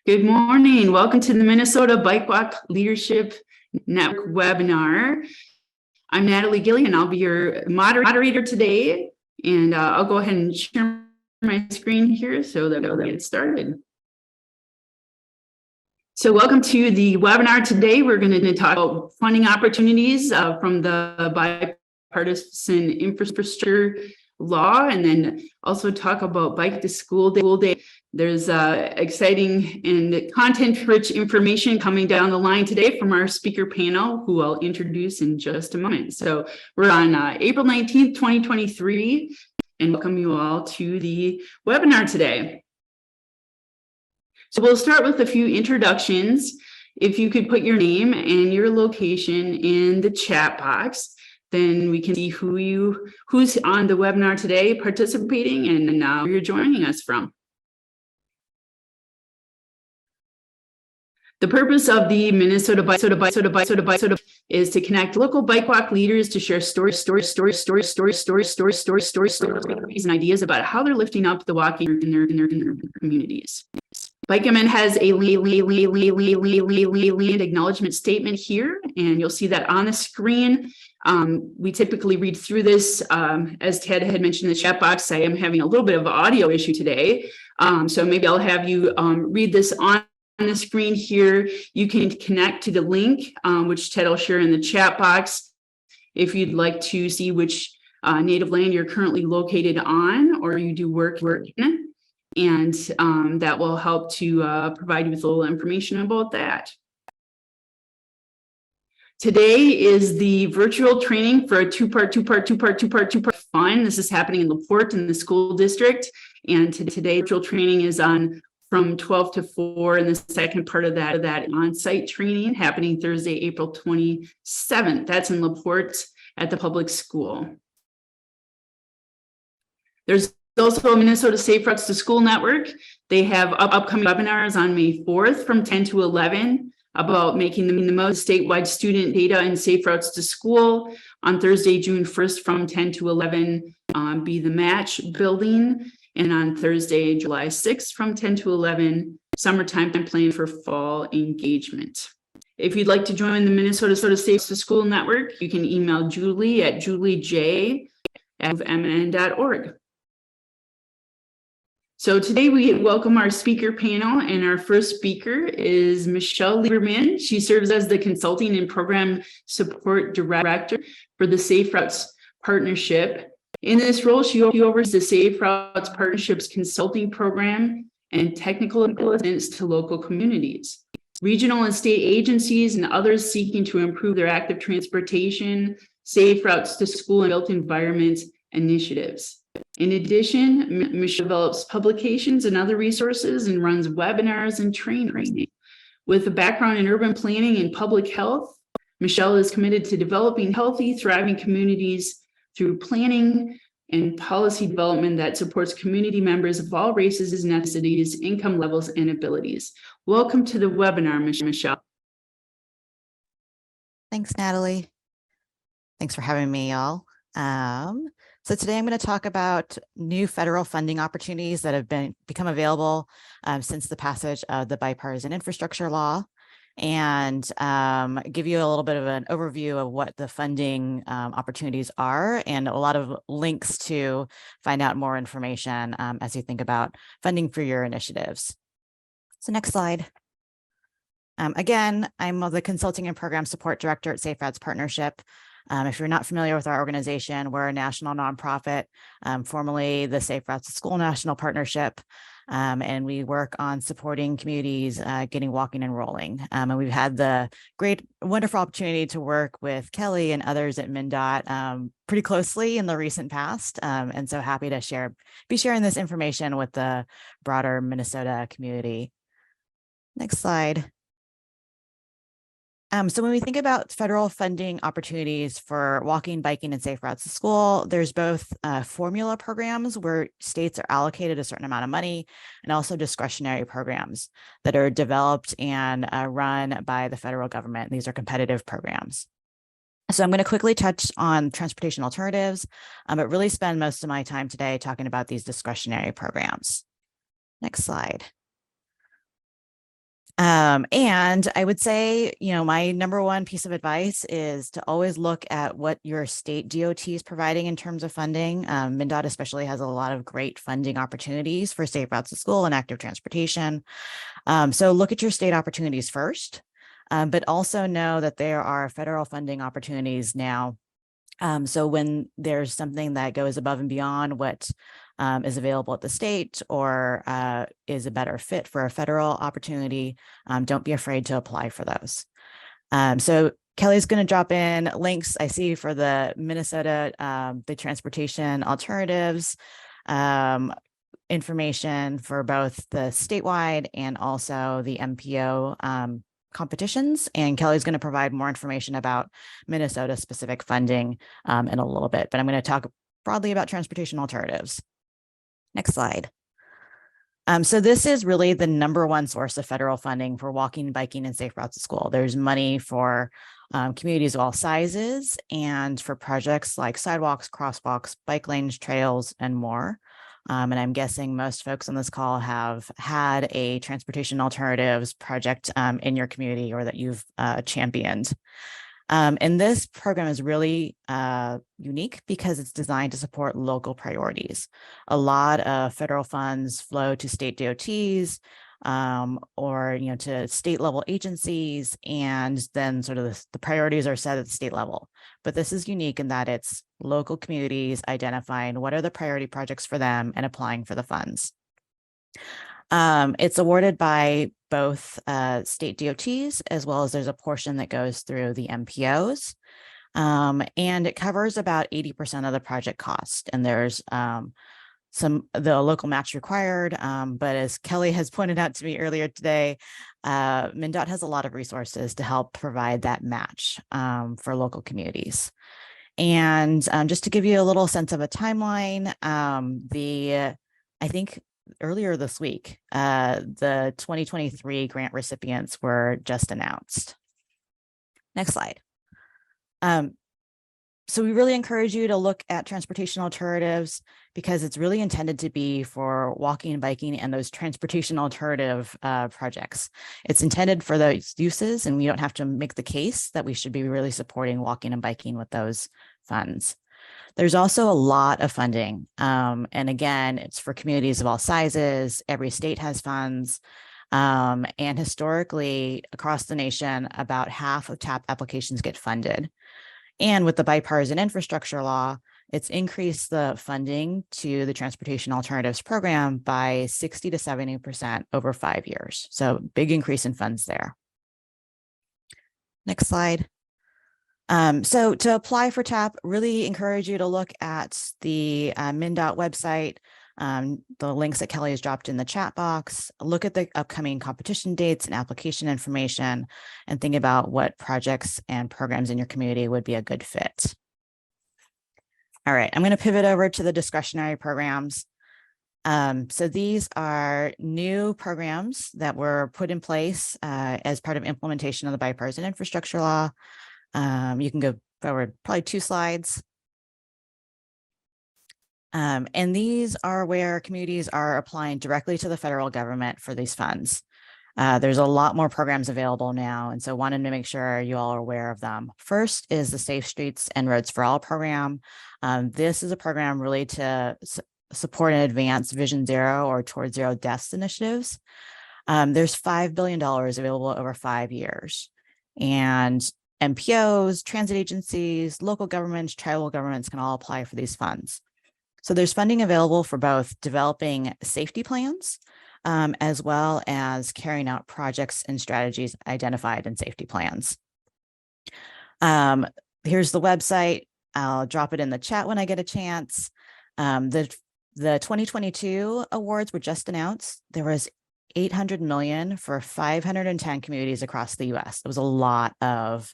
Good morning. Welcome to the Minnesota Bike Walk Leadership Network webinar. I'm Natalie Gillian, and I'll be your moderator today. And I'll go ahead and share my screen here so that we'll get started. So welcome to the webinar today. We're going to talk about funding opportunities from the bipartisan infrastructure law, and then also talk about Bike to School Day. There's exciting and content-rich information coming down the line today from our speaker panel, who I'll introduce in just a moment. So we're on April 19th, 2023, and welcome you all to the webinar today. So we'll start with a few introductions. If you could put your name and your location in the chat box, then we can see who's on the webinar today participating and where you're joining us from. The purpose of the Minnesota Bike is to connect local bike walk leaders to share stories and ideas about how they're lifting up the walking in their communities. BikeMN has a land acknowledgement statement here, and you'll see that on the screen. We typically read through this. As Ted had mentioned in the chat box, I am having a little bit of an audio issue today. So maybe I'll have you read this on the screen here. You can connect to the link, which Ted will share in the chat box, if you'd like to see which native land you're currently located on or you do work in. And that will help to provide you with a little information about that. Today is the virtual training for a two-part fun. This is happening in LaPorte in the school district. And today virtual training is on from 12 to 4, and the second part of that on-site training happening Thursday, April 27th. That's in LaPorte at the public school. There's also a Minnesota Safe Routes to School Network. They have upcoming webinars on May 4th from 10 to 11 about making the most statewide student data and safe routes to school. On Thursday, June 1st from 10 to 11, be the match building. And on Thursday, July 6th from 10 to 11, summertime plan for fall engagement. If you'd like to join the Minnesota Safe to School Network, you can email Julie at juliej@mn.org. So today we welcome our speaker panel, and our first speaker is Michelle Lieberman. She serves as the Consulting and Program Support Director for the Safe Routes Partnership. In this role, she oversees the Safe Routes Partnership's consulting program and technical assistance to local communities, regional and state agencies, and others seeking to improve their active transportation, safe routes to school, and built environment initiatives. In addition, Michelle develops publications and other resources and runs webinars and training. With a background in urban planning and public health, Michelle is committed to developing healthy, thriving communities through planning and policy development that supports community members of all races, ethnicities, income levels, and abilities. Welcome to the webinar, Michelle. Thanks, Natalie. Thanks for having me, y'all. So today I'm going to talk about new federal funding opportunities that have become available since the passage of the bipartisan infrastructure law, and give you a little bit of an overview of what the funding opportunities are, and a lot of links to find out more information as you think about funding for your initiatives. So next slide. Again, I'm the Consulting and Program Support Director at Safe Routes Partnership. If you're not familiar with our organization, we're a national nonprofit, formerly the Safe Routes to School National Partnership, and we work on supporting communities getting walking and rolling. And we've had the wonderful opportunity to work with Kelly and others at MnDOT pretty closely in the recent past, and so happy to be sharing this information with the broader Minnesota community. Next slide. So when we think about federal funding opportunities for walking, biking, and safe routes to school, there's both formula programs where states are allocated a certain amount of money, and also discretionary programs that are developed and run by the federal government. These are competitive programs. So I'm going to quickly touch on transportation alternatives, but really spend most of my time today talking about these discretionary programs. Next slide. And I would say, my number one piece of advice is to always look at what your state DOT is providing in terms of funding. MnDOT especially has a lot of great funding opportunities for safe routes to school and active transportation. So look at your state opportunities first, but also know that there are federal funding opportunities now. So when there's something that goes above and beyond what is available at the state or is a better fit for a federal opportunity, don't be afraid to apply for those. So Kelly's going to drop in links I see for the Minnesota, the transportation alternatives, information for both the statewide and also the MPO competitions. And Kelly's going to provide more information about Minnesota specific funding in a little bit, but I'm going to talk broadly about transportation alternatives. Next slide. So this is really the number one source of federal funding for walking, biking, and safe routes to school. There's money for communities of all sizes and for projects like sidewalks, crosswalks, bike lanes, trails, and more. And I'm guessing most folks on this call have had a transportation alternatives project in your community or that you've championed. And this program is really unique because it's designed to support local priorities. A lot of federal funds flow to state DOTs or to state level agencies, and then sort of the priorities are set at the state level. But this is unique in that it's local communities identifying what are the priority projects for them and applying for the funds. It's awarded by both state DOTs, as well as there's a portion that goes through the MPOs. And it covers about 80% of the project cost. And there's the local match required. But as Kelly has pointed out to me earlier today, MnDOT has a lot of resources to help provide that match for local communities. And just to give you a little sense of a timeline, I think earlier this week, the 2023 grant recipients were just announced. Next slide. So we really encourage you to look at transportation alternatives because it's really intended to be for walking and biking and those transportation alternative projects. It's intended for those uses, and we don't have to make the case that we should be really supporting walking and biking with those funds. There's also a lot of funding. And again, it's for communities of all sizes. Every state has funds. And historically, across the nation, about half of TAP applications get funded. And with the bipartisan infrastructure law, it's increased the funding to the Transportation Alternatives Program by 60 to 70% over 5 years. So big increase in funds there. Next slide. So to apply for TAP, really encourage you to look at the MnDOT website, the links that Kelly has dropped in the chat box, look at the upcoming competition dates and application information, and think about what projects and programs in your community would be a good fit. All right, I'm going to pivot over to the discretionary programs. So these are new programs that were put in place as part of implementation of the bipartisan infrastructure law. You can go forward probably 2 slides. And these are where communities are applying directly to the federal government for these funds. There's a lot more programs available now, and so wanted to make sure you all are aware of them. First is the Safe Streets and Roads for All program. This is a program really to support and advance Vision Zero or Towards Zero Deaths initiatives. There's $5 billion available over 5 years. And MPOs, transit agencies, local governments, tribal governments can all apply for these funds. So there's funding available for both developing safety plans, as well as carrying out projects and strategies identified in safety plans. Here's the website. I'll drop it in the chat when I get a chance. The 2022 awards were just announced. There was $800 million for 510 communities across the US. It was a lot of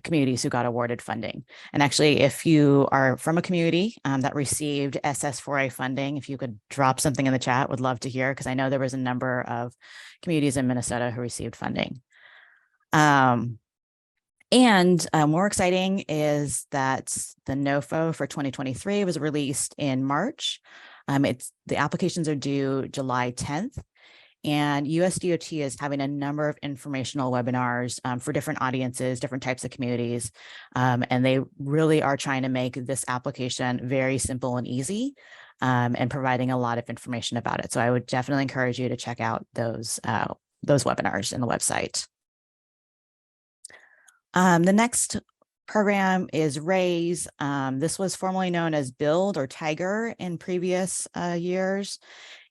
communities who got awarded funding. And actually, if you are from a community that received SS4A funding, if you could drop something in the chat, would love to hear, because I know there was a number of communities in Minnesota who received funding. And more exciting is that the NOFO for 2023 was released in March. The applications are due July 10th. And USDOT is having a number of informational webinars for different audiences, different types of communities. And they really are trying to make this application very simple and easy, and providing a lot of information about it. So I would definitely encourage you to check out those webinars in the website. The next program is RAISE. This was formerly known as BUILD or TIGER in previous years.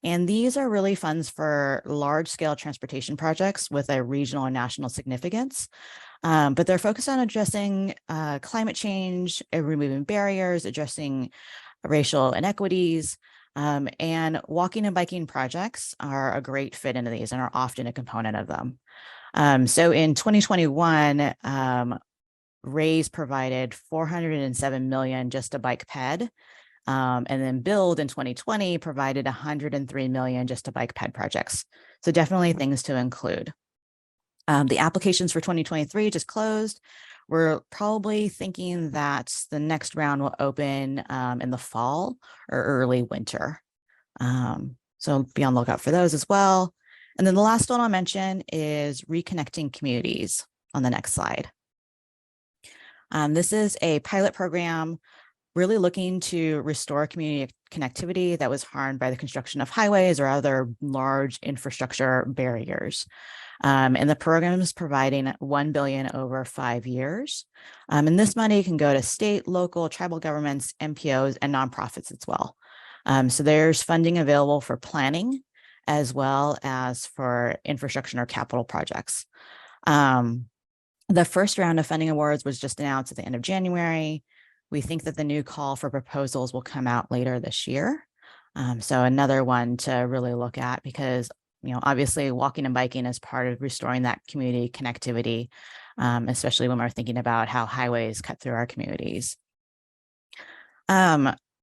And these are really funds for large scale transportation projects with a regional and national significance. But they're focused on addressing climate change, removing barriers, addressing racial inequities, and walking and biking projects are a great fit into these and are often a component of them. So in 2021, RAISE provided $407 million just to bike ped. And then BUILD in 2020 provided $103 million just to bike ped projects. So definitely things to include. The applications for 2023 just closed. We're probably thinking that the next round will open in the fall or early winter. So be on the lookout for those as well. And then the last one I'll mention is Reconnecting Communities on the next slide. This is a pilot program really looking to restore community connectivity that was harmed by the construction of highways or other large infrastructure barriers. And the program is providing $1 billion over 5 years. And this money can go to state, local, tribal governments, NPOs, and nonprofits as well. So there's funding available for planning as well as for infrastructure or capital projects. The first round of funding awards was just announced at the end of January. We think that the new call for proposals will come out later this year. So another one to really look at because, obviously walking and biking is part of restoring that community connectivity, especially when we're thinking about how highways cut through our communities.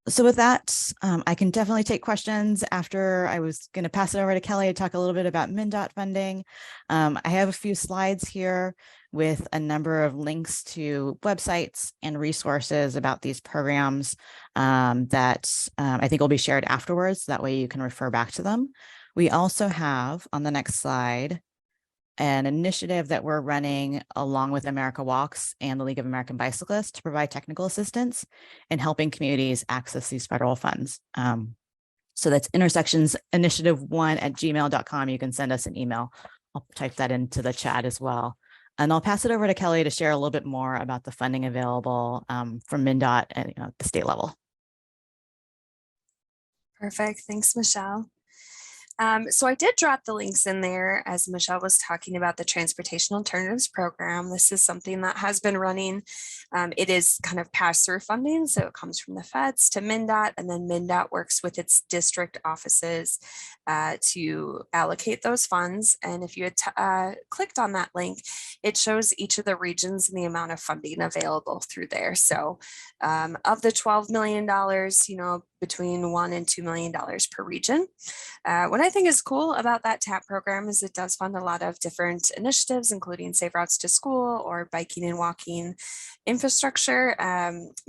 So with that, I can definitely take questions after. I was going to pass it over to Kelly to talk a little bit about MnDOT funding. I have a few slides here with a number of links to websites and resources about these programs that I think will be shared afterwards. That way you can refer back to them. We also have on the next slide an initiative that we're running along with America Walks and the League of American Bicyclists to provide technical assistance in helping communities access these federal funds. So that's intersectionsinitiative1@gmail.com. You can send us an email. I'll type that into the chat as well. And I'll pass it over to Kelly to share a little bit more about the funding available from MnDOT at the state level. Perfect. Thanks, Michelle. So I did drop the links in there as Michelle was talking about the Transportation Alternatives Program. This is something that has been running. It is kind of pass-through funding, so it comes from the feds to MnDOT, and then MnDOT works with its district offices to allocate those funds. And if you had clicked on that link, it shows each of the regions and the amount of funding available through there. So of the $12 million, between $1 and $2 million per region. What I think is cool about that TAP program is it does fund a lot of different initiatives, including safe routes to school or biking and walking infrastructure.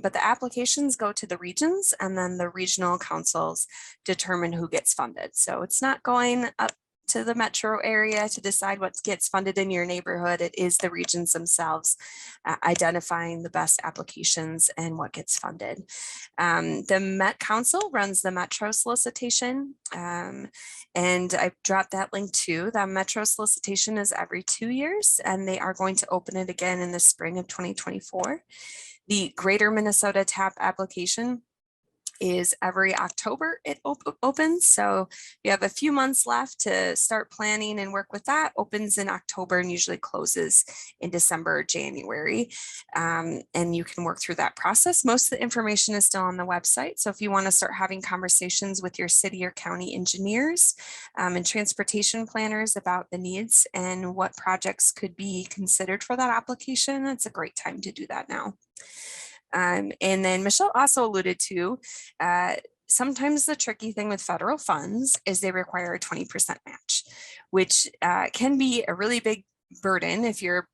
But the applications go to the regions, and then the regional councils determine who gets funded. So it's not going up to the metro area to decide what gets funded in your neighborhood. It is the regions themselves identifying the best applications and what gets funded. The Met Council runs the Metro solicitation, and I dropped that link too. The Metro solicitation is every 2 years, and they are going to open it again in the spring of 2024. The Greater Minnesota TAP application is every October it opens. So you have a few months left to start planning and work with that. Opens in October and usually closes in December or January. And you can work through that process. Most of the information is still on the website. So if you want to start having conversations with your city or county engineers and transportation planners about the needs and what projects could be considered for that application, it's a great time to do that now. And then Michelle also alluded to, sometimes the tricky thing with federal funds is they require a 20% match, which can be a really big burden if you're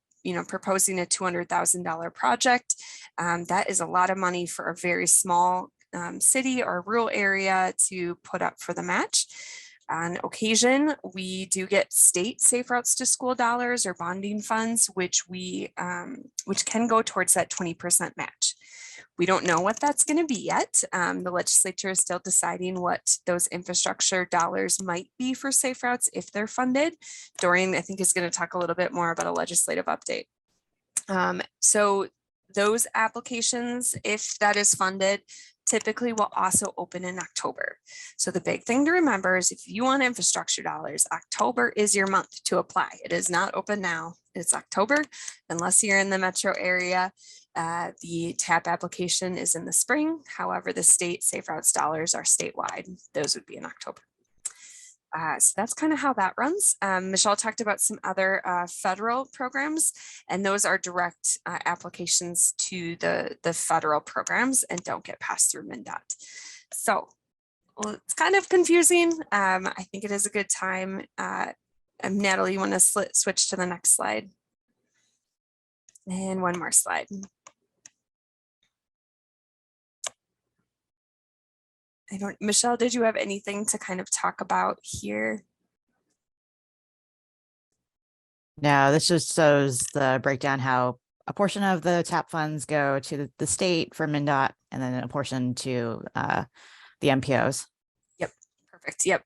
proposing a $200,000 project. That is a lot of money for a very small city or rural area to put up for the match. On occasion, we do get state Safe Routes to School dollars or bonding funds, which can go towards that 20% match. We don't know what that's going to be yet. The legislature is still deciding what those infrastructure dollars might be for Safe Routes if they're funded. Dorian, I think, is going to talk a little bit more about a legislative update. So those applications, if that is funded, typically will also open in October. So the big thing to remember is if you want infrastructure dollars, October is your month to apply. It is not open now. It's October, unless you're in the metro area. The TAP application is in the spring. However, the state Safe Routes dollars are statewide. Those would be in October. So that's kind of how that runs. Michelle talked about some other federal programs, and those are direct applications to the federal programs and don't get passed through MnDOT. So it's kind of confusing. I think it is a good time. Natalie, you want to switch to the next slide? And one more slide. Michelle, did you have anything to kind of talk about here? No, this just shows the breakdown how a portion of the TAP funds go to the state for MnDOT and then a portion to the MPOs. Yep, perfect. Yep.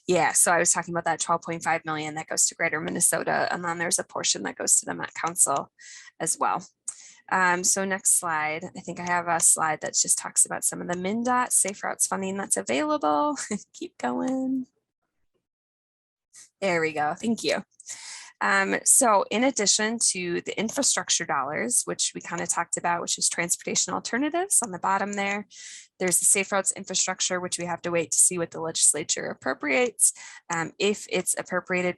Yeah, so I was talking about that 12.5 million that goes to Greater Minnesota, and then there's a portion that goes to the Met Council as well. So next slide, I think I have a slide that just talks about some of the MnDOT Safe Routes funding that's available. Keep going. There we go. Thank you. So in addition to the infrastructure dollars, which we kind of talked about, which is transportation alternatives on the bottom there, there's the Safe Routes infrastructure, which we have to wait to see what the legislature appropriates. If it's appropriated,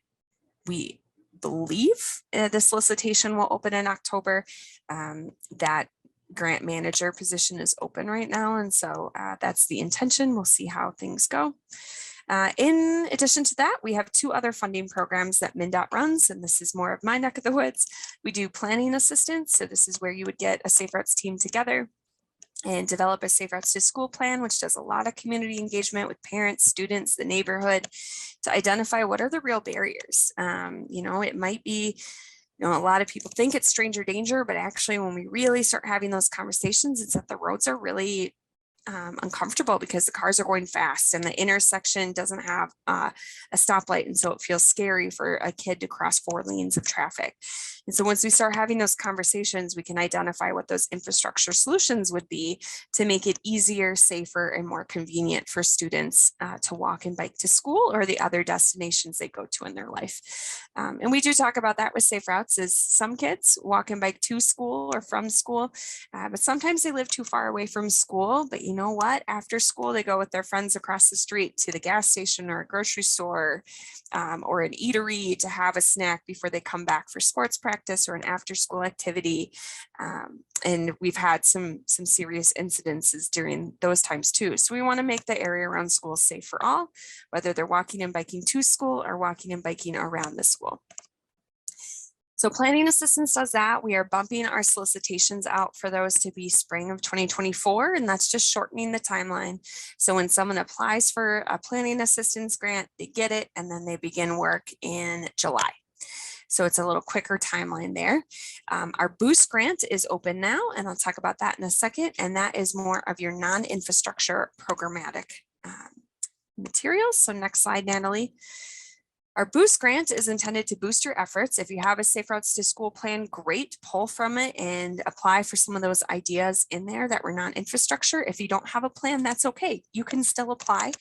we believe the solicitation will open in October. That grant manager position is open right now, and so that's the intention. We'll see how things go. In addition to that, we have two other funding programs that MnDOT runs, and this is more of my neck of the woods. We do planning assistance, so this is where you would get a Safe Routes team together and develop a Safe Routes to School plan, which does a lot of community engagement with parents, students, the neighborhood, to identify what are the real barriers. It might be, a lot of people think it's stranger danger, but actually when we really start having those conversations, it's that the roads are really uncomfortable because the cars are going fast and the intersection doesn't have a stoplight. And so it feels scary for a kid to cross 4 lanes of traffic. And so once we start having those conversations, we can identify what those infrastructure solutions would be to make it easier, safer, and more convenient for students to walk and bike to school or the other destinations they go to in their life. And we do talk about that with Safe Routes, is some kids walk and bike to school or from school, but sometimes they live too far away from school. But you know what? After school, they go with their friends across the street to the gas station or a grocery store or an eatery to have a snack before they come back for sports practice or an after school activity. And we've had some serious incidences during those times too. So we want to make the area around school safe for all, whether they're walking and biking to school or walking and biking around the school. So planning assistance does that. We are bumping our solicitations out for those to be spring of 2024, and that's just shortening the timeline. So when someone applies for a planning assistance grant, they get it, and then they begin work in July. So it's a little quicker timeline there. Our Boost grant is open now, and I'll talk about that in a second. And that is more of your non-infrastructure programmatic materials. So next slide, Natalie. Our Boost grant is intended to boost your efforts. If you have a Safe Routes to School plan, great, pull from it and apply for some of those ideas in there that were non-infrastructure. If you don't have a plan, that's okay. You can still apply.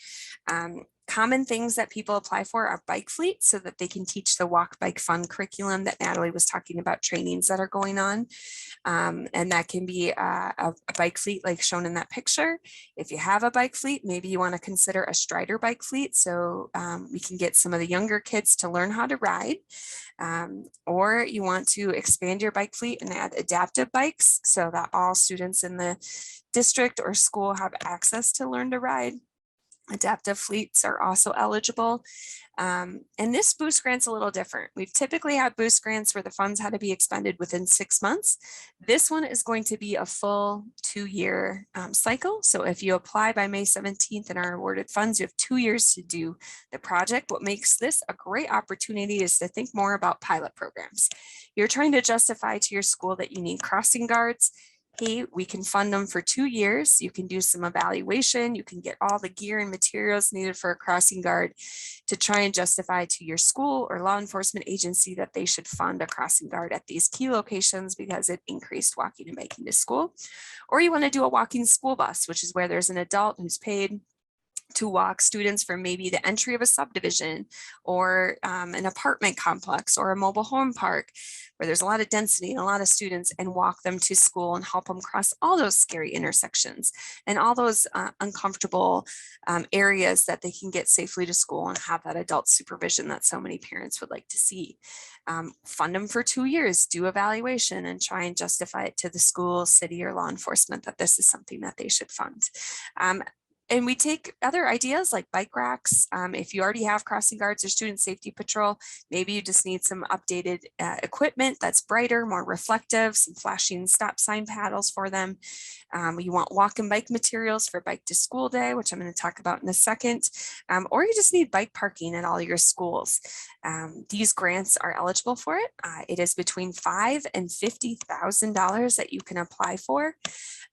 Common things that people apply for are bike fleet so that they can teach the Walk Bike Fun curriculum that Natalie was talking about, trainings that are going on. And that can be a bike fleet like shown in that picture. If you have a bike fleet, maybe you want to consider a Strider bike fleet so we can get some of the younger kids to learn how to ride. Or you want to expand your bike fleet and add adaptive bikes so that all students in the district or school have access to learn to ride. Adaptive fleets are also eligible. And this boost grant's a little different. We've typically had boost grants where the funds had to be expended within 6 months. This one is going to be a full 2-year cycle. So if you apply by May 17th and are awarded funds, you have 2 years to do the project. What makes this a great opportunity is to think more about pilot programs. You're trying to justify to your school that you need crossing guards. Hey, we can fund them for 2 years. You can do some evaluation. You can get all the gear and materials needed for a crossing guard to try and justify to your school or law enforcement agency that they should fund a crossing guard at these key locations because it increased walking and biking to school. Or you want to do a walking school bus, which is where there's an adult who's paid to walk students from maybe the entry of a subdivision or an apartment complex or a mobile home park where there's a lot of density and a lot of students, and walk them to school and help them cross all those scary intersections and all those uncomfortable areas that they can get safely to school and have that adult supervision that so many parents would like to see. Fund them for 2 years, do evaluation, and try and justify it to the school, city, or law enforcement that this is something that they should fund. And we take other ideas like bike racks. If you already have crossing guards or student safety patrol, maybe you just need some updated equipment that's brighter, more reflective, some flashing stop sign paddles for them. You want walk and bike materials for bike to school day, which I'm going to talk about in a second. Or you just need bike parking at all your schools. These grants are eligible for it. It is between $5,000 and $50,000 that you can apply for,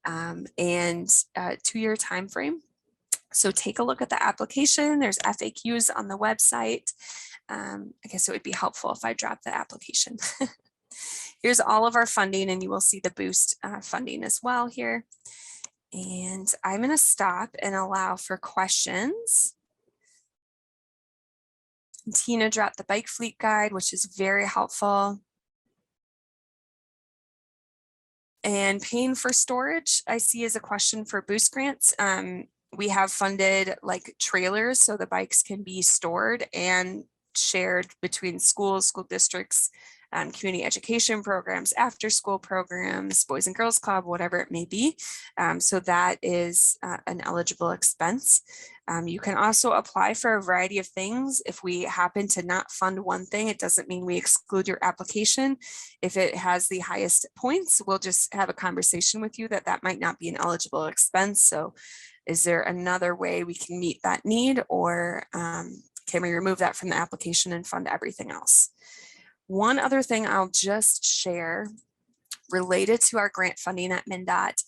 and a 2-year time frame. So take a look at the application. There's FAQs on the website. I guess it would be helpful if I drop the application. Here's all of our funding, and you will see the boost funding as well here. And I'm going to stop and allow for questions. Tina dropped the bike fleet guide, which is very helpful. And paying for storage, I see as a question for boost grants. We have funded like trailers so the bikes can be stored and shared between schools, school districts, community education programs, after school programs, Boys and Girls Club, whatever it may be. So that is an eligible expense. You can also apply for a variety of things. If we happen to not fund one thing, it doesn't mean we exclude your application. If it has the highest points, we'll just have a conversation with you that might not be an eligible expense. So is there another way we can meet that need, or can we remove that from the application and fund everything else? One other thing I'll just share related to our grant funding at MnDOT,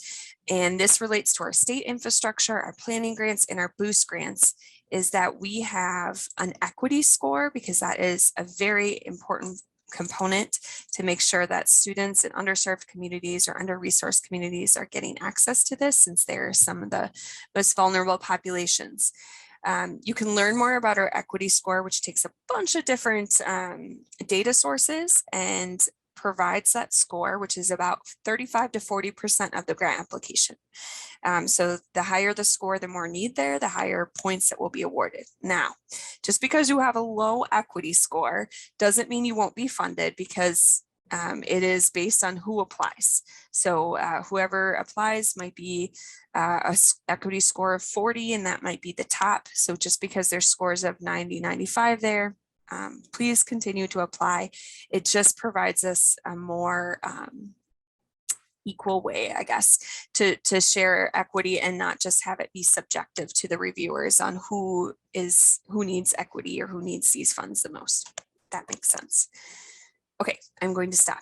and this relates to our state infrastructure, our planning grants, and our boost grants, is that we have an equity score, because that is a very important component to make sure that students in underserved communities or under-resourced communities are getting access to this, since they're some of the most vulnerable populations. You can learn more about our equity score, which takes a bunch of different data sources and provides that score, which is about 35 to 40% of the grant application. So the higher the score, the more need there, the higher points that will be awarded. Now, just because you have a low equity score doesn't mean you won't be funded, because it is based on who applies. So whoever applies might be a equity score of 40, and that might be the top. So just because there's scores of 90, 95 there, please continue to apply. It just provides us a more equal way, I guess, to share equity and not just have it be subjective to the reviewers on who needs equity or who needs these funds the most. That makes sense. Okay, I'm going to stop.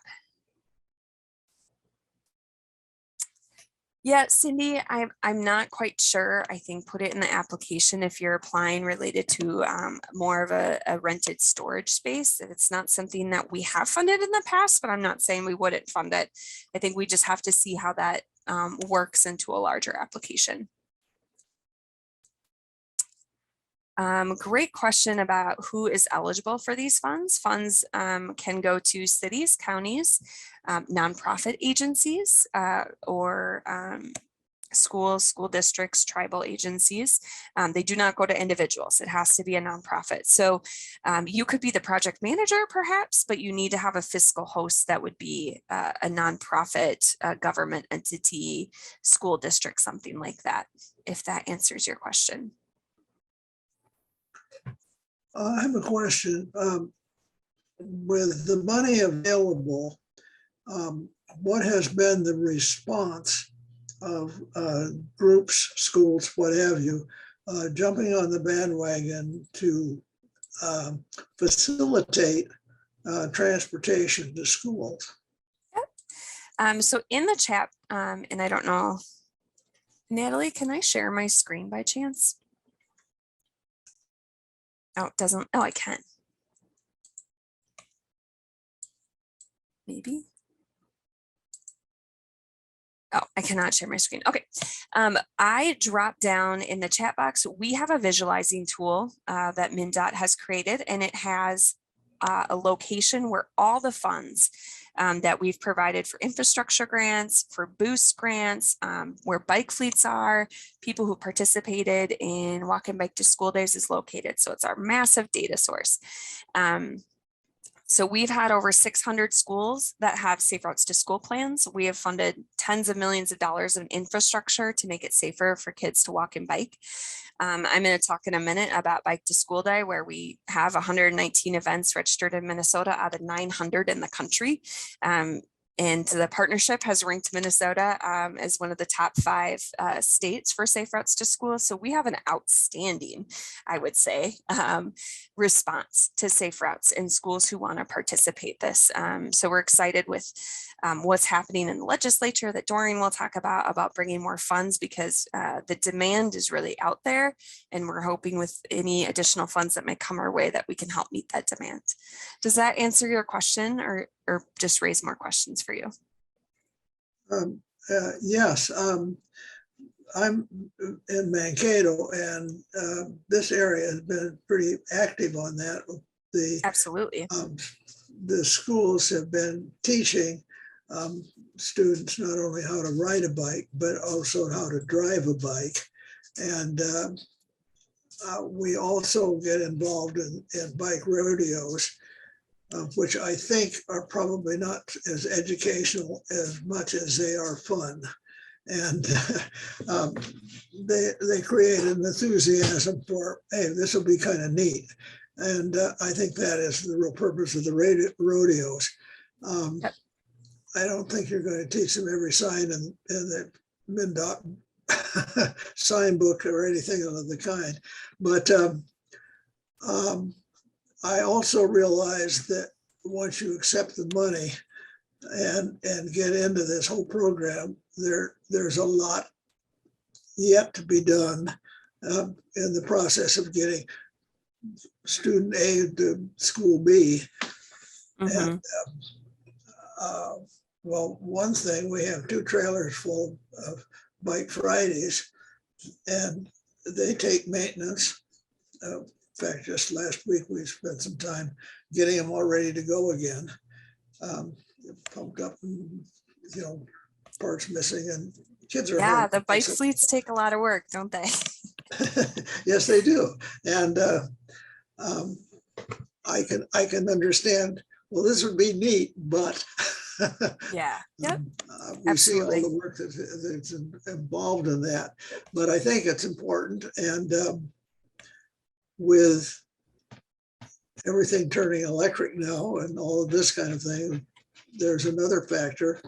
Yeah, Cindy, I'm not quite sure. I think put it in the application if you're applying related to more of a rented storage space. It's not something that we have funded in the past, but I'm not saying we wouldn't fund it. I think we just have to see how that works into a larger application. Great question about who is eligible for these funds. Funds can go to cities, counties, nonprofit agencies, or schools, school districts, tribal agencies. They do not go to individuals. It has to be a nonprofit. So you could be the project manager perhaps, but you need to have a fiscal host that would be a nonprofit, government entity, school district, something like that, if that answers your question. I have a question. With the money available, what has been the response of groups, schools, what have you, jumping on the bandwagon to facilitate transportation to schools? So in the chat, and I don't know, Natalie, can I share my screen by chance? Oh, it doesn't. Oh, I can. Maybe. Oh, I cannot share my screen. Okay. I dropped down in the chat box. We have a visualizing tool that MnDOT has created, and it has a location where all the funds that we've provided for infrastructure grants, for boost grants, where bike fleets are, people who participated in walk and bike to school days is located. So it's our massive data source. So we've had over 600 schools that have safe routes to school plans. We have funded tens of millions of dollars in infrastructure to make it safer for kids to walk and bike. I'm going to talk in a minute about Bike to School Day, where we have 119 events registered in Minnesota out of 900 in the country. And the partnership has ranked Minnesota as one of the top 5 states for safe routes to school. So we have an outstanding, I would say, response to safe routes in schools who want to participate this. So we're excited with what's happening in the legislature that Doreen will talk about bringing more funds, because the demand is really out there. And we're hoping with any additional funds that may come our way that we can help meet that demand. Does that answer your question, or just raise more questions for you? Yes, I'm in Mankato, and this area has been pretty active on that. Absolutely. The schools have been teaching students not only how to ride a bike, but also how to drive a bike. And we also get involved in bike rodeos, which I think are probably not as educational as much as they are fun. And they create an enthusiasm for, hey, this will be kind of neat. And I think that is the real purpose of the rodeos. Yep. I don't think you're going to teach them every sign in the MnDOT sign book or anything of the kind. But I also realized that once you accept the money and get into this whole program, there's a lot yet to be done in the process of getting student A to school B. Mm-hmm. And well, one thing, we have 2 trailers full of Bike Fridays, and they take maintenance. In fact, just last week, we spent some time getting them all ready to go again. Pumped up, and, parts missing, and kids are. Yeah, the bike fleets take a lot of work, don't they? Yes, they do. And I can understand, well, this would be neat, but Yeah. Yep. We Absolutely. see all the work that's involved in that. But I think it's important. And with everything turning electric now and all of this kind of thing, there's another factor.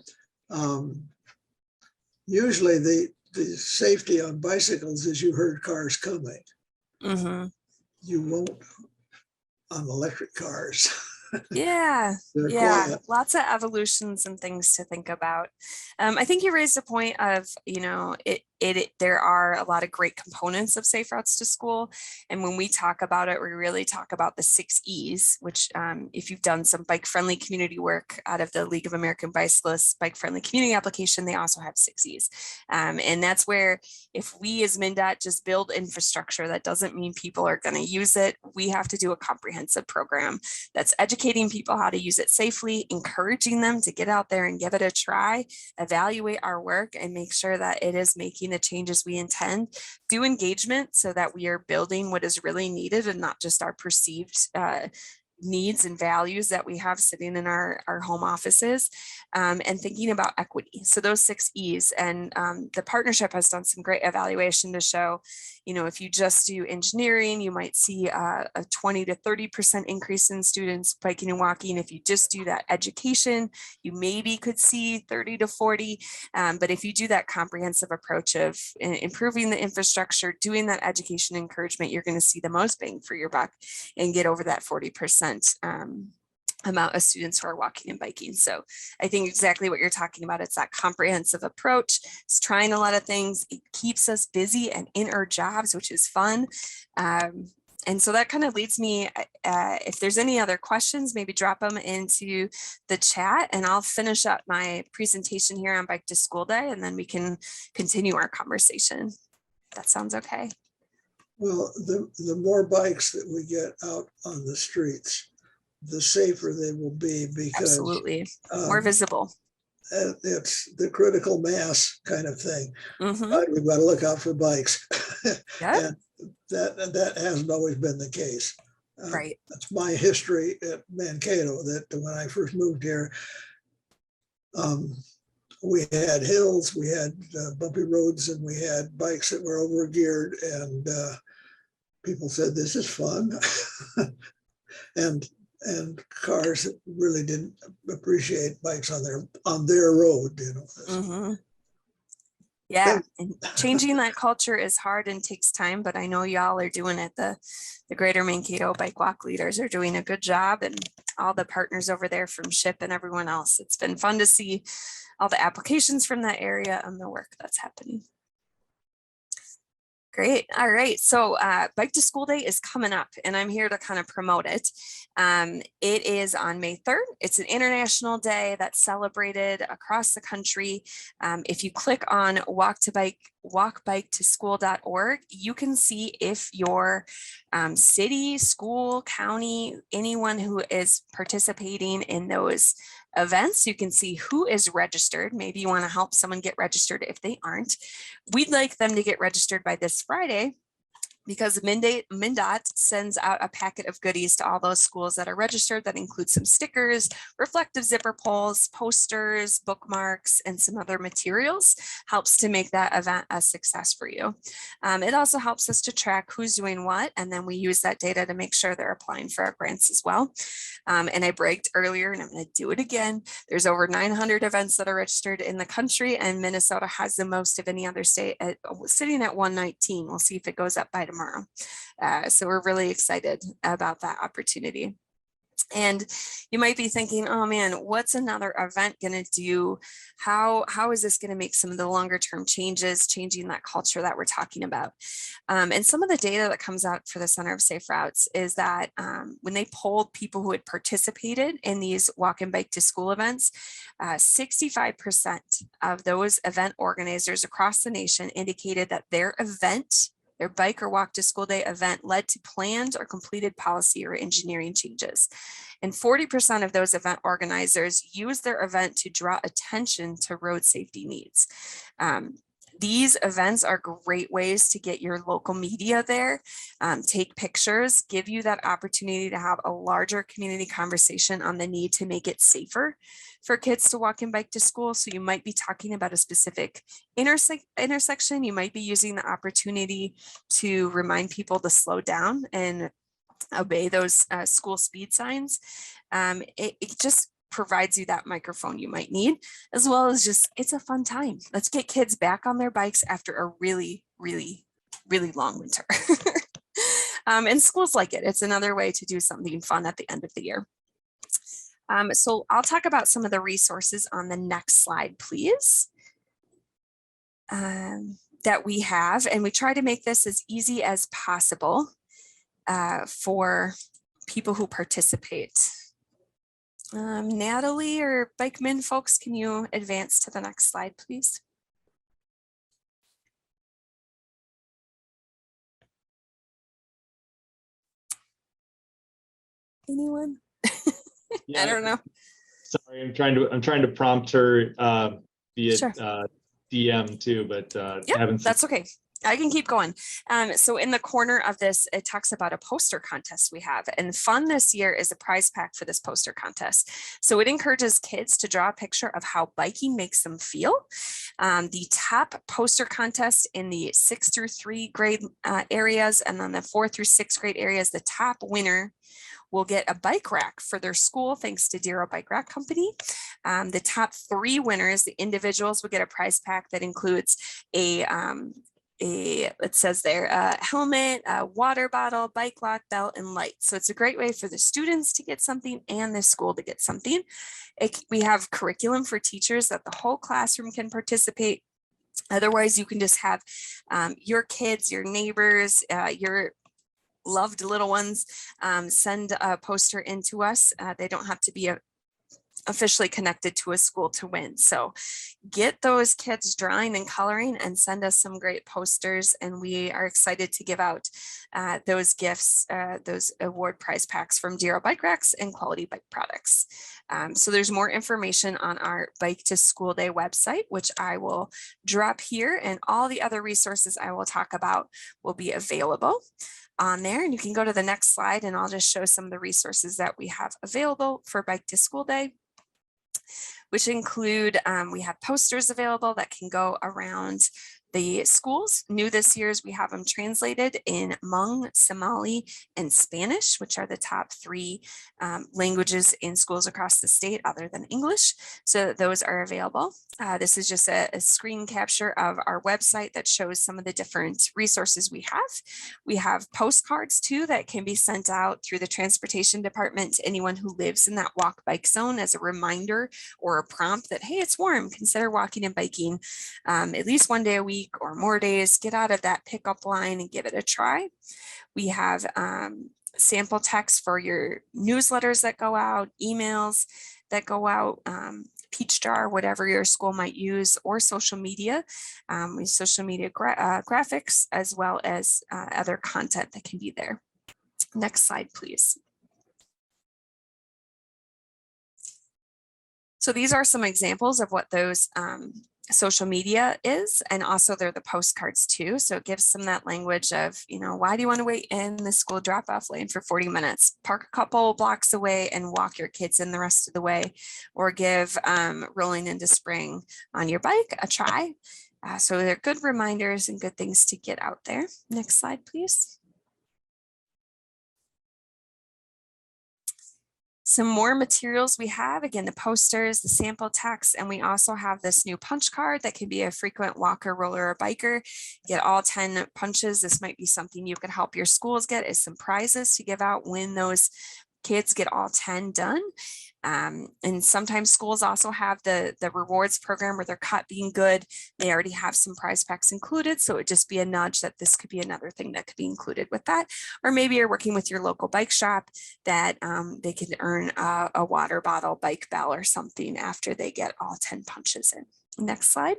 Usually the safety on bicycles is you heard cars coming. Mm-hmm. You won't on electric cars. Yeah, They're yeah, quiet. lots of evolutions and things to think about. I think you raised a point of, there are a lot of great components of safe routes to school. And when we talk about it, we really talk about the 6 E's, which if you've done some bike friendly community work out of the League of American Bicyclists bike friendly community application, they also have 6 E's. And that's where, if we as MnDOT just build infrastructure, that doesn't mean people are going to use it. We have to do a comprehensive program that's educating people how to use it safely, encouraging them to get out there and give it a try, evaluate our work, and make sure that it is making the changes we intend. Do engagement so that we are building what is really needed and not just our perceived needs and values that we have sitting in our home offices, and thinking about equity. So those 6 E's, and the partnership has done some great evaluation to show, if you just do engineering, you might see a 20 to 30% increase in students biking and walking. If you just do that education, you maybe could see 30 to 40. But if you do that comprehensive approach of improving the infrastructure, doing that education encouragement, you're going to see the most bang for your buck and get over that 40% amount of students who are walking and biking. So I think exactly what you're talking about. It's that comprehensive approach. It's trying a lot of things. It keeps us busy and in our jobs, which is fun. And so that kind of leads me, if there's any other questions, maybe drop them into the chat, and I'll finish up my presentation here on Bike to School Day, and then we can continue our conversation. That sounds okay. Well, the more bikes that we get out on the streets, the safer they will be, because absolutely more visible. It's the critical mass kind of thing. Mm-hmm. We've got to look out for bikes. Yeah. And that hasn't always been the case. Right. That's my history at Mankato, that when I first moved here, we had hills, we had bumpy roads, and we had bikes that were overgeared, and people said, this is fun. and cars really didn't appreciate bikes on their road, Mm-hmm. Yeah, and changing that culture is hard and takes time, but I know y'all are doing it. The Greater Mankato Bike Walk leaders are doing a good job, and all the partners over there from SHIP and everyone else. It's been fun to see all the applications from that area and the work that's happening. Great. All right. So Bike to School Day is coming up, and I'm here to kind of promote it. It is on May 3rd. It's an international day that's celebrated across the country. If you click on walkbiketoschool.org, you can see if your city, school, county, anyone who is participating in those events, you can see who is registered. Maybe you want to help someone get registered if they aren't. We'd like them to get registered by this Friday, because MnDOT sends out a packet of goodies to all those schools that are registered that includes some stickers, reflective zipper pulls, posters, bookmarks, and some other materials. Helps to make that event a success for you. It also helps us to track who's doing what, and then we use that data to make sure they're applying for our grants as well. And I bragged earlier, and I'm going to do it again. There's over 900 events that are registered in the country, and Minnesota has the most of any other state, sitting at 119. We'll see if it goes up by tomorrow. So we're really excited about that opportunity. And you might be thinking, oh man, what's another event going to do? How is this going to make some of the longer term changes, changing that culture that we're talking about? And some of the data that comes out for the Center of Safe Routes is that when they polled people who had participated in these walk and bike to school events, 65% of those event organizers across the nation indicated that their bike or walk to school day event led to planned or completed policy or engineering changes. And 40% of those event organizers use their event to draw attention to road safety needs. These events are great ways to get your local media there, take pictures, give you that opportunity to have a larger community conversation on the need to make it safer for kids to walk and bike to school. So you might be talking about a specific intersection. You might be using the opportunity to remind people to slow down and obey those school speed signs. It just provides you that microphone you might need, as well as just, it's a fun time. Let's get kids back on their bikes after a really, really, really long winter. And schools like it. It's another way to do something fun at the end of the year. So I'll talk about some of the resources on the next slide, please, that we have. And we try to make this as easy as possible for people who participate. Natalie or Bikeman folks, can you advance to the next slide, please? Anyone? Yeah, I don't know. Sorry, I'm trying to prompt her via sure. DM too, but yep, haven't. That's okay. I can keep going. So in the corner of this, it talks about a poster contest we have, and fun this year is a prize pack for this poster contest. So it encourages kids to draw a picture of how biking makes them feel. The top poster contest in the 6th through 3 grade areas, and then the 4th through 6th grade areas, the top winner will get a bike rack for their school, thanks to Dero Bike Rack Company. The top 3 winners, the individuals, will get a prize pack that includes it says there, a helmet, a water bottle, bike lock, belt, and light. So it's a great way for the students to get something and the school to get something. We have curriculum for teachers that the whole classroom can participate. Otherwise, you can just have your kids, your neighbors, your loved little ones send a poster in to us. They don't have to be officially connected to a school to win. So get those kids drawing and coloring and send us some great posters. And we are excited to give out those gifts, those award prize packs from Dero Bike Racks and Quality Bike Products. So there's more information on our Bike to School Day website, which I will drop here, and all the other resources I will talk about will be available on there. And you can go to the next slide and I'll just show some of the resources that we have available for Bike to School Day, which include, we have posters available that can go around the schools. New this year is we have them translated in Hmong, Somali, and Spanish, which are the top 3 languages in schools across the state other than English. So those are available. This is just a screen capture of our website that shows some of the different resources we have. We have postcards too that can be sent out through the transportation department to anyone who lives in that walk bike zone as a reminder or a prompt that, hey, it's warm, consider walking and biking at least one day a week or more days. Get out of that pickup line and give it a try. We have sample text for your newsletters that go out, emails that go out, peach jar, whatever your school might use, or social media. We social media graphics, as well as other content that can be there. Next slide, please. So these are some examples of what those social media is, and also they're the postcards too. So it gives them that language of, you know, why do you want to wait in the school drop-off lane for 40 minutes? Park a couple blocks away and walk your kids in the rest of the way, or give rolling into spring on your bike a try. So they're good reminders and good things to get out there. Next slide, please. Some more materials we have, again, the posters, the sample text, and we also have this new punch card that can be a frequent walker, roller, or biker. Get all 10 punches. This might be something you could help your schools get, is some prizes to give out when those kids get all 10 done. And sometimes schools also have the rewards program where they're caught being good. They already have some prize packs included. So it would just be a nudge that this could be another thing that could be included with that. Or maybe you're working with your local bike shop that they can earn a water bottle, bike bell, or something after they get all 10 punches in. Next slide.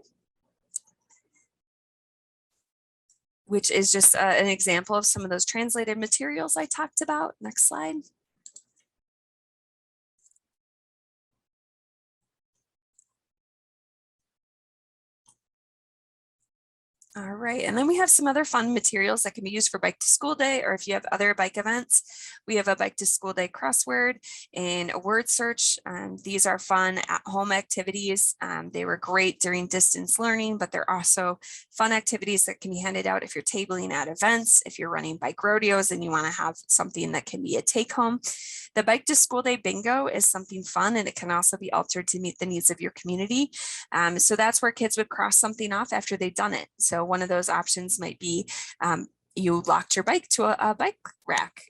Which is just an example of some of those translated materials I talked about. Next slide. All right, and then we have some other fun materials that can be used for Bike to School Day, or if you have other bike events. We have a Bike to School Day crossword and a word search. These are fun at-home activities. They were great during distance learning, but they're also fun activities that can be handed out if you're tabling at events, if you're running bike rodeos and you want to have something that can be a take-home. The Bike to School Day bingo is something fun, and it can also be altered to meet the needs of your community. So that's where kids would cross something off after they've done it. So one of those options might be you locked your bike to a bike rack,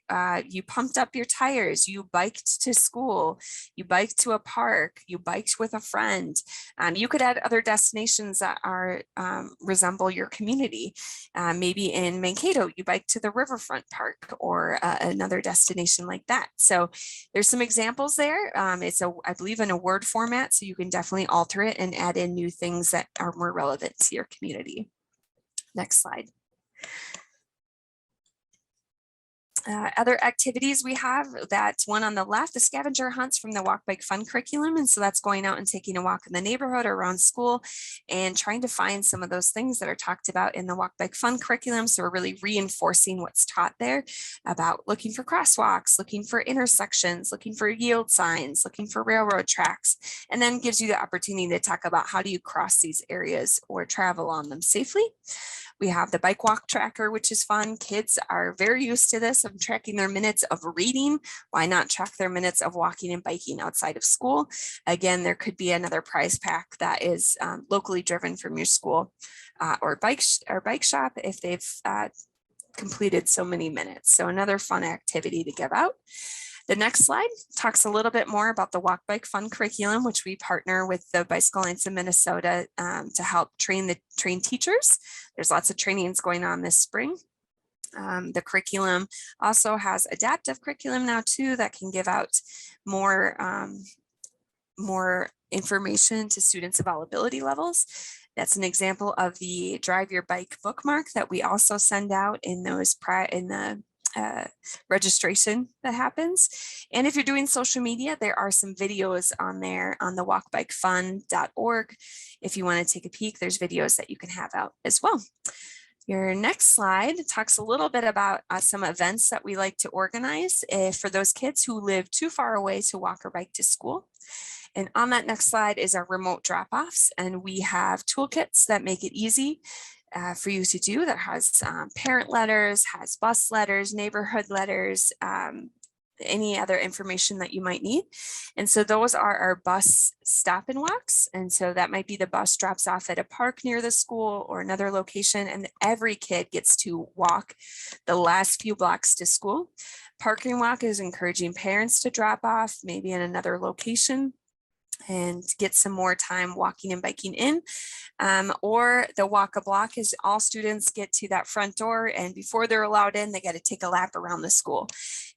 you pumped up your tires, you biked to school, you biked to a park, you biked with a friend. You could add other destinations that are resemble your community. Maybe in Mankato, you bike to the riverfront park, or another destination like that. So there's some examples there. It's I believe in a word format, so you can definitely alter it and add in new things that are more relevant to your community. Next slide. Other activities we have, that one on the left, the scavenger hunts from the Walk Bike Fun curriculum. And so that's going out and taking a walk in the neighborhood or around school and trying to find some of those things that are talked about in the Walk Bike Fun curriculum. So we're really reinforcing what's taught there about looking for crosswalks, looking for intersections, looking for yield signs, looking for railroad tracks, and then gives you the opportunity to talk about how do you cross these areas or travel on them safely. We have the bike walk tracker, which is fun. Kids are very used to this, of tracking their minutes of reading. Why not track their minutes of walking and biking outside of school? Again, there could be another prize pack that is locally driven from your school or bike shop if they've completed so many minutes. So another fun activity to give out. The next slide talks a little bit more about the Walk Bike Fun curriculum, which we partner with the Bicycle Alliance of Minnesota to help train teachers. There's lots of trainings going on this spring. The curriculum also has adaptive curriculum now too that can give out more information to students of all ability levels. That's an example of the Drive Your Bike bookmark that we also send out in the registration that happens. And if you're doing social media, there are some videos on there on the walkbikefun.org. If you want to take a peek, there's videos that you can have out as well. Your next slide talks a little bit about some events that we like to organize for those kids who live too far away to walk or bike to school. And on that next slide is our remote drop-offs. And we have toolkits that make it easy for you to do, that has parent letters, has bus letters, neighborhood letters, any other information that you might need. And so those are our bus stop and walks. And so that might be the bus drops off at a park near the school or another location, and every kid gets to walk the last few blocks to school. Parking walk is encouraging parents to drop off maybe in another location and get some more time walking and biking in. Or the walk a block is all students get to that front door, and before they're allowed in, they got to take a lap around the school.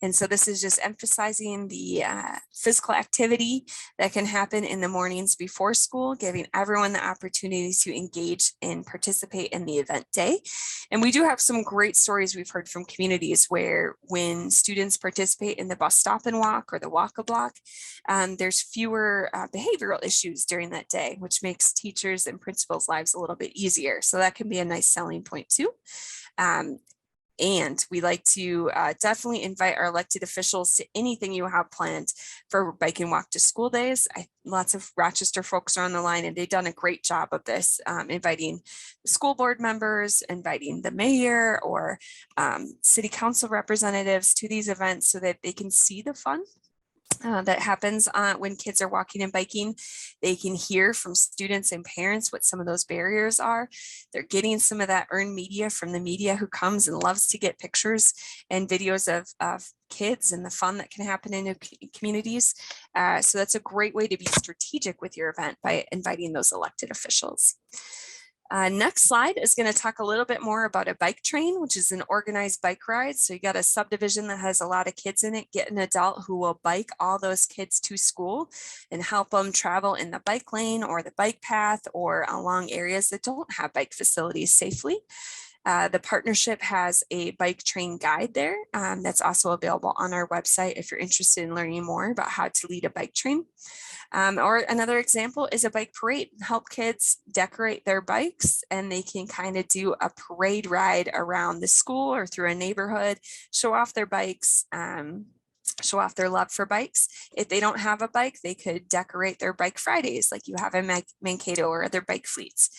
And so this is just emphasizing the physical activity that can happen in the mornings before school, giving everyone the opportunity to engage and participate in the event day. And we do have some great stories we've heard from communities where when students participate in the bus stop and walk or the walk a block, there's fewer behavioral issues during that day, which makes teachers and principals' lives a little bit easier. So that can be a nice selling point too. And we like to definitely invite our elected officials to anything you have planned for bike and walk to school days. Lots of Rochester folks are on the line, and they've done a great job of this, inviting the school board members, inviting the mayor or city council representatives to these events so that they can see the fun that happens when kids are walking and biking. They can hear from students and parents what some of those barriers are. They're getting some of that earned media from the media who comes and loves to get pictures and videos of kids and the fun that can happen in communities. So that's a great way to be strategic with your event by inviting those elected officials. Next slide is going to talk a little bit more about a bike train, which is an organized bike ride. So you got a subdivision that has a lot of kids in it. Get an adult who will bike all those kids to school and help them travel in the bike lane or the bike path or along areas that don't have bike facilities safely. The partnership has a bike train guide there that's also available on our website if you're interested in learning more about how to lead a bike train. Or another example is a bike parade. Help kids decorate their bikes, and they can kind of do a parade ride around the school or through a neighborhood, show off their bikes, show off their love for bikes. If they don't have a bike, they could decorate their bike Fridays like you have in Mankato or other bike fleets.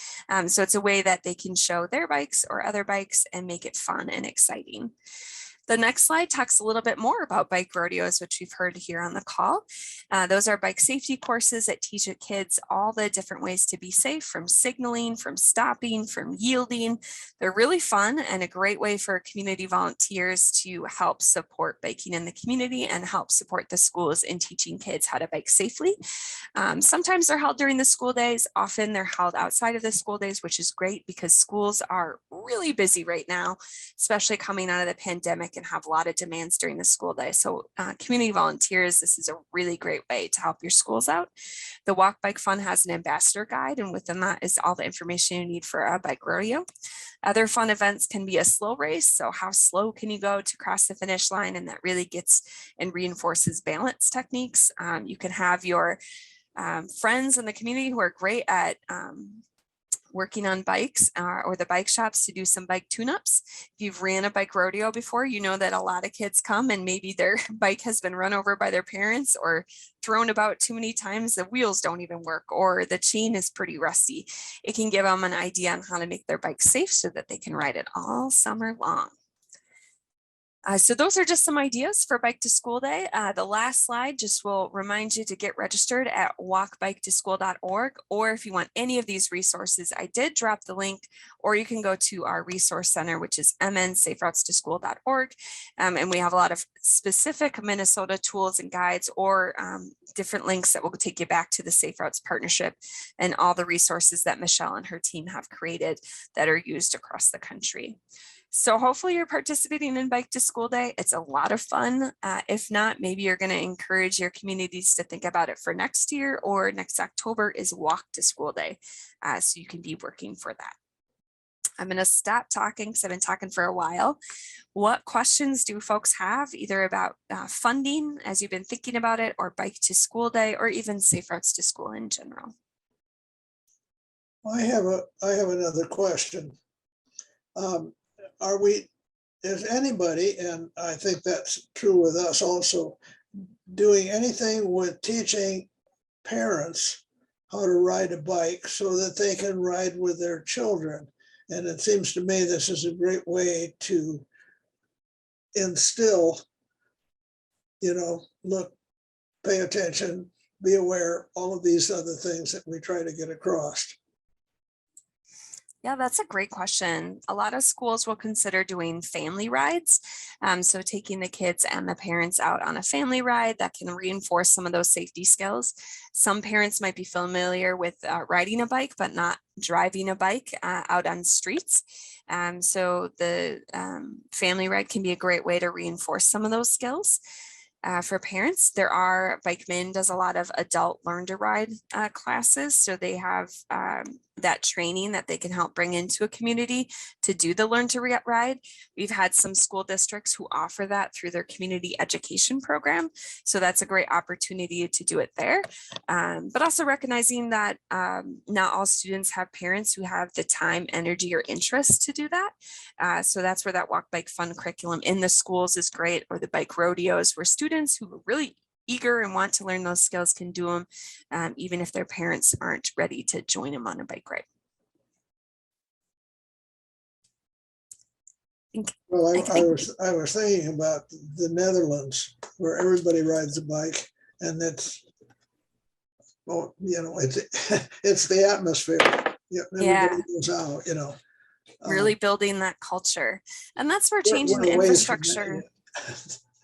So it's a way that they can show their bikes or other bikes and make it fun and exciting. The next slide talks a little bit more about bike rodeos, which we've heard here on the call. Those are bike safety courses that teach kids all the different ways to be safe, from signaling, from stopping, from yielding. They're really fun and a great way for community volunteers to help support biking in the community and help support the schools in teaching kids how to bike safely. Sometimes they're held during the school days. Often they're held outside of the school days, which is great because schools are really busy right now, especially coming out of the pandemic can have a lot of demands during the school day. So community volunteers, this is a really great way to help your schools out. The Walk Bike Fund has an ambassador guide, and within that is all the information you need for a bike rodeo. Other fun events can be a slow race. So how slow can you go to cross the finish line? And that really gets and reinforces balance techniques. You can have your friends in the community who are great at working on bikes or the bike shops to do some bike tune-ups. If you've ran a bike rodeo before, you know that a lot of kids come and maybe their bike has been run over by their parents or thrown about too many times. The wheels don't even work or the chain is pretty rusty. It can give them an idea on how to make their bike safe so that they can ride it all summer long. So those are just some ideas for Bike to School Day. The last slide just will remind you to get registered at walkbiketoschool.org, or if you want any of these resources, I did drop the link, or you can go to our resource center, which is mnsaferoutestoschool.org. And we have a lot of specific Minnesota tools and guides or different links that will take you back to the Safe Routes Partnership and all the resources that Michelle and her team have created that are used across the country. So hopefully you're participating in Bike to School Day. It's a lot of fun. If not, maybe you're going to encourage your communities to think about it for next year, or next October is Walk to School Day. So you can be working for that. I'm going to stop talking because I've been talking for a while. What questions do folks have either about funding as you've been thinking about it, or Bike to School Day, or even Safe Routes to School in general? I have another question. Is anybody, and I think that's true with us also, doing anything with teaching parents how to ride a bike so that they can ride with their children? And it seems to me this is a great way to instill, look, pay attention, be aware, all of these other things that we try to get across. Yeah, that's a great question. A lot of schools will consider doing family rides. So taking the kids and the parents out on a family ride that can reinforce some of those safety skills. Some parents might be familiar with riding a bike, but not driving a bike out on streets. So the family ride can be a great way to reinforce some of those skills. For parents, Bikeman does a lot of adult learn to ride classes. So they have that training that they can help bring into a community to do the learn to ride. We've had some school districts who offer that through their community education program. So that's a great opportunity to do it there. But also recognizing that not all students have parents who have the time, energy, or interest to do that. So that's where that Walk Bike Fun curriculum in the schools is great, or the bike rodeos where students who are really eager and want to learn those skills can do them, even if their parents aren't ready to join them on a bike ride. Well, I was thinking about the Netherlands, where everybody rides a bike, and it's the atmosphere. Everybody goes out, really building that culture, and that's where changing the infrastructure.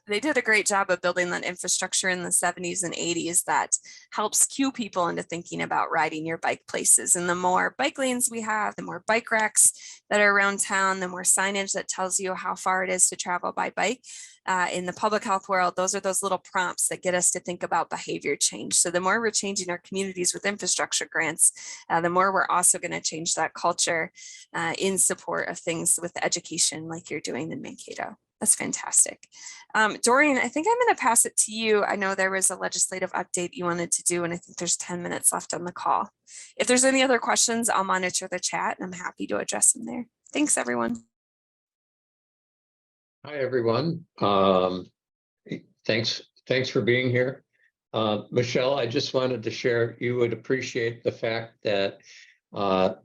They did a great job of building that infrastructure in the 70s and 80s that helps cue people into thinking about riding your bike places. And the more bike lanes we have, the more bike racks that are around town, the more signage that tells you how far it is to travel by bike. In the public health world, those are those little prompts that get us to think about behavior change. So the more we're changing our communities with infrastructure grants, the more we're also going to change that culture in support of things with education like you're doing in Mankato. That's fantastic. Doreen, I think I'm going to pass it to you. I know there was a legislative update you wanted to do, and I think there's 10 minutes left on the call. If there's any other questions, I'll monitor the chat and I'm happy to address them there. Thanks, everyone. Hi, everyone. Thanks for being here. Michelle, I just wanted to share, you would appreciate the fact that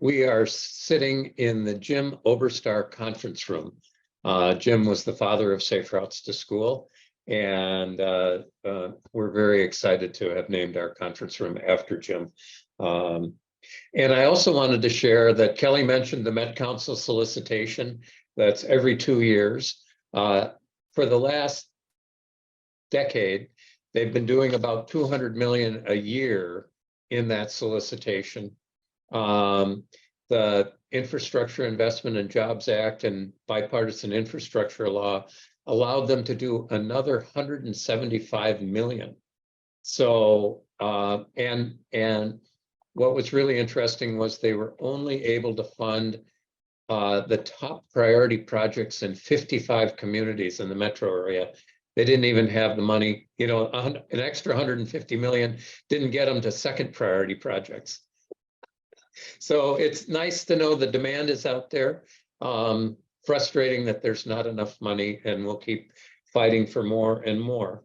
we are sitting in the Jim Oberstar conference room. Jim was the father of Safe Routes to School, and we're very excited to have named our conference room after Jim. And I also wanted to share that Kelly mentioned the Met Council solicitation. That's every 2 years. For the last decade, they've been doing about $200 million a year in that solicitation. The Infrastructure Investment and Jobs Act and Bipartisan Infrastructure Law allowed them to do another 175 million. So, and what was really interesting was they were only able to fund the top priority projects in 55 communities in the metro area. They didn't even have the money, you know, an extra 150 million didn't get them to second priority projects. So it's nice to know the demand is out there. Frustrating that there's not enough money, and we'll keep fighting for more and more.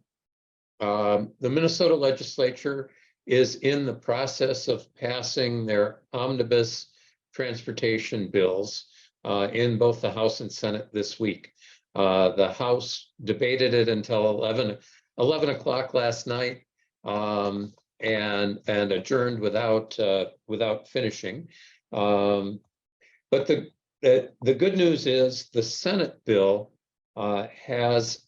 The Minnesota legislature is in the process of passing their omnibus transportation bills in both the House and Senate this week. The House debated it until 11 o'clock last night and adjourned without finishing. But the good news is the Senate bill has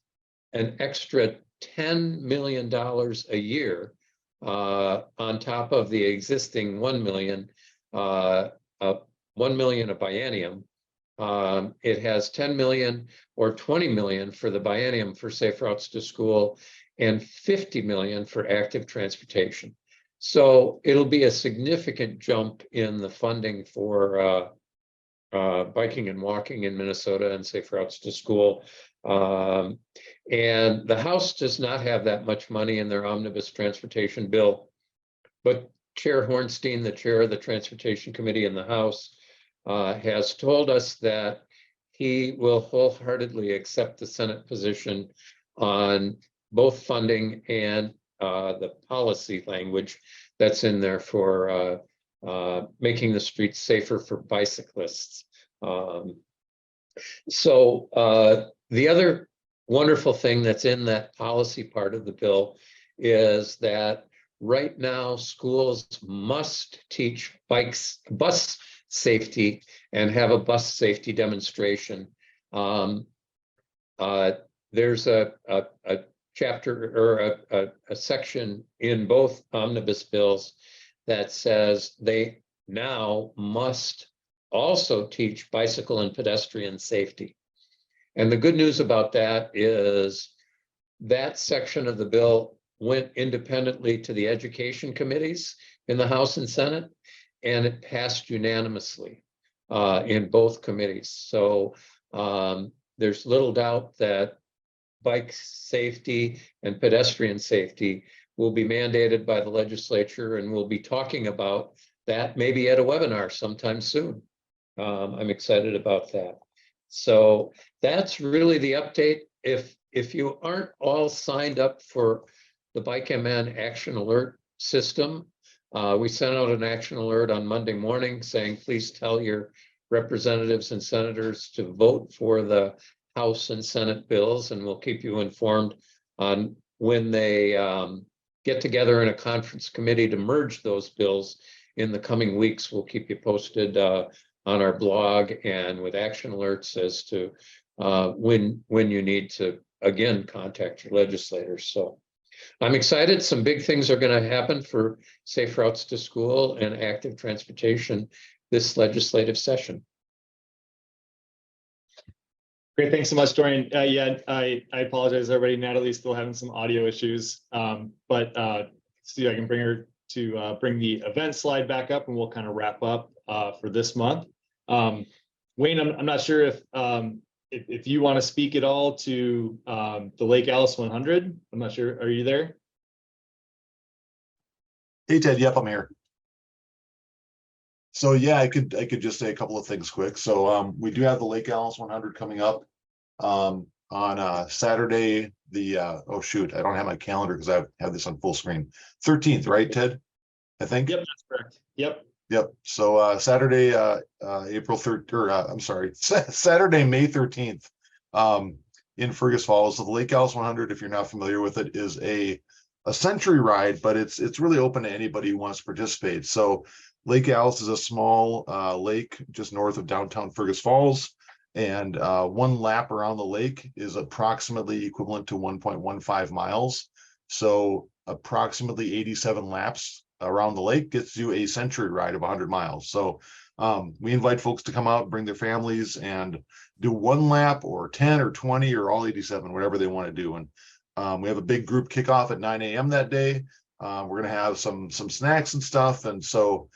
an extra $10 million a year on top of the existing 1 million, 1 million a biennium. It has 10 million or 20 million for the biennium for Safe Routes to School and 50 million for active transportation. So it'll be a significant jump in the funding for biking and walking in Minnesota and Safe Routes to School. And the House does not have that much money in their omnibus transportation bill, but Chair Hornstein, the chair of the Transportation Committee in the House, has told us that he will wholeheartedly accept the Senate position on both funding and the policy language that's in there for making the streets safer for bicyclists. So the other wonderful thing that's in that policy part of the bill is that right now schools must teach bus safety and have a bus safety demonstration. There's a chapter or a section in both omnibus bills that says they now must also teach bicycle and pedestrian safety. And the good news about that is that section of the bill went independently to the education committees in the House and Senate, and it passed unanimously in both committees. So there's little doubt that bike safety and pedestrian safety will be mandated by the legislature, and we'll be talking about that maybe at a webinar sometime soon. I'm excited about that. So that's really the update. If you aren't all signed up for the Bike MN Action Alert system, we sent out an action alert on Monday morning saying, please tell your representatives and senators to vote for the House and Senate bills, and we'll keep you informed on when they get together in a conference committee to merge those bills in the coming weeks. We'll keep you posted on our blog and with action alerts as to when you need to, again, contact your legislators. So I'm excited. Some big things are going to happen for Safe Routes to School and active transportation this legislative session. Great, thanks so much, Dorian. Yeah, I apologize, everybody. Natalie's still having some audio issues, but see if I can bring her to bring the event slide back up, and we'll kind of wrap up for this month. Wayne, I'm not sure if you want to speak at all to the Lake Alice 100. I'm not sure. Are you there? Hey, Ted. Yep, I'm here. So yeah, I could just say a couple of things quick. So we do have the Lake Alice 100 coming up on Saturday. Oh shoot, I don't have my calendar because I have this on full screen. 13th, right, Ted? I think. Yep, that's correct. Yep. Yep. So Saturday, April 3rd, or I'm sorry, Saturday, May 13th, in Fergus Falls. So the Lake Alice 100, if you're not familiar with it, is a century ride, but it's really open to anybody who wants to participate. So Lake Alice is a small lake just north of downtown Fergus Falls, and one lap around the lake is approximately equivalent to 1.15 miles. So approximately 87 laps around the lake gets you a century ride of 100 miles. So We invite folks to come out, bring their families, and do 1 lap or 10 or 20 or all 87, whatever they want to do. And we have a big group kickoff at 9 a.m. that day. We're going to have some snacks and stuff, and so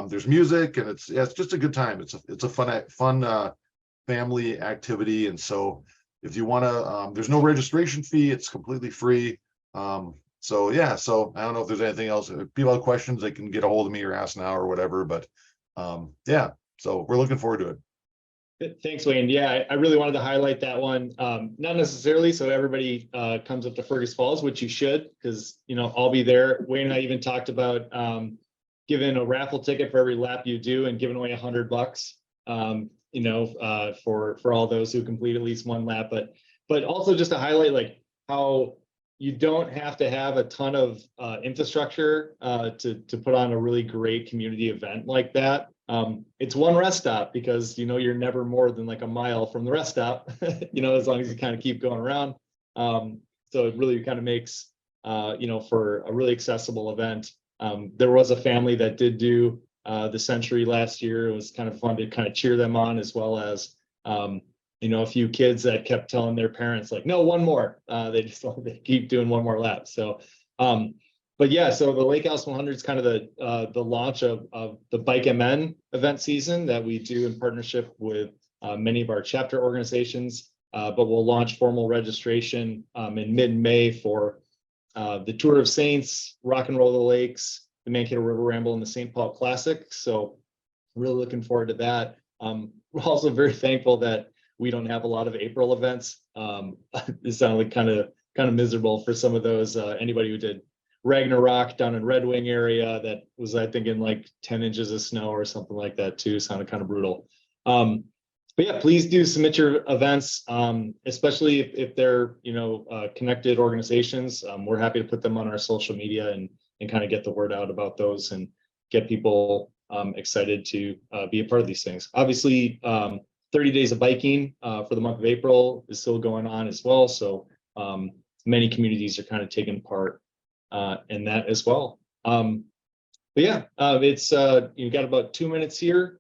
there's music, and it's just a good time. It's a fun family activity, and so if you want to, there's no registration fee. It's completely free. So yeah, so I don't know if there's anything else. If people have questions, they can get a hold of me or ask now or whatever. But yeah, so we're looking forward to it. Thanks, Wayne. Yeah, I really wanted to highlight that one. Not necessarily so everybody comes up to Fergus Falls, which you should, because I'll be there. Wayne and I even talked about giving a raffle ticket for every lap you do and giving away $100. For all those who complete at least 1 lap, but also just to highlight like how you don't have to have a ton of infrastructure to put on a really great community event like that. It's 1 rest stop because you're never more than like a mile from the rest stop, as long as you kind of keep going around. So it really kind of makes for a really accessible event. There was a family that did do the Century last year. It was kind of fun to kind of cheer them on, as well as a few kids that kept telling their parents like, no, 1 more. They keep doing 1 more lap. So but yeah, so the Lake House 100 is kind of the launch of the Bike MN event season that we do in partnership with many of our chapter organizations. But we'll launch formal registration in mid-May for the Tour of Saints, Rock and Roll the Lakes, the Mankato River Ramble, and the St. Paul Classic. So really looking forward to that. We're also very thankful that we don't have a lot of April events. It sounded like kind of miserable for some of those. Anybody who did Ragnarok down in Red Wing area, that was, I think, in like 10 inches of snow or something like that too. Sounded kind of brutal. But yeah, please do submit your events, especially if they're connected organizations. We're happy to put them on our social media and kind of get the word out about those and get people excited to be a part of these things. Obviously, 30 Days of Biking for the month of April is still going on as well. So many communities are kind of taking part in that as well. But yeah, it's you've got about 2 minutes here.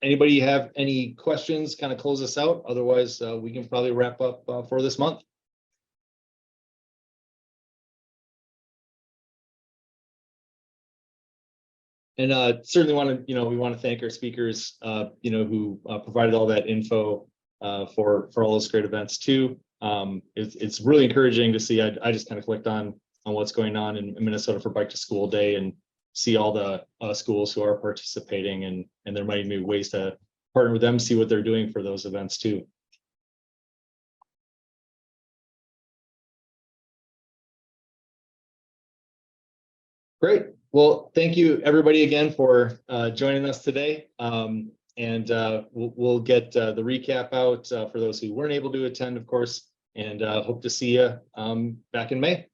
Anybody have any questions? Kind of close us out. Otherwise, we can probably wrap up for this month. And certainly we want to thank our speakers, who provided all that info for all those great events too. It's really encouraging to see. I just kind of clicked on what's going on in Minnesota for Bike to School Day and see all the schools who are participating, and there might be ways to partner with them, see what they're doing for those events too. Great. Well, thank you everybody again for joining us today. And we'll get the recap out for those who weren't able to attend, of course, and hope to see you back in May.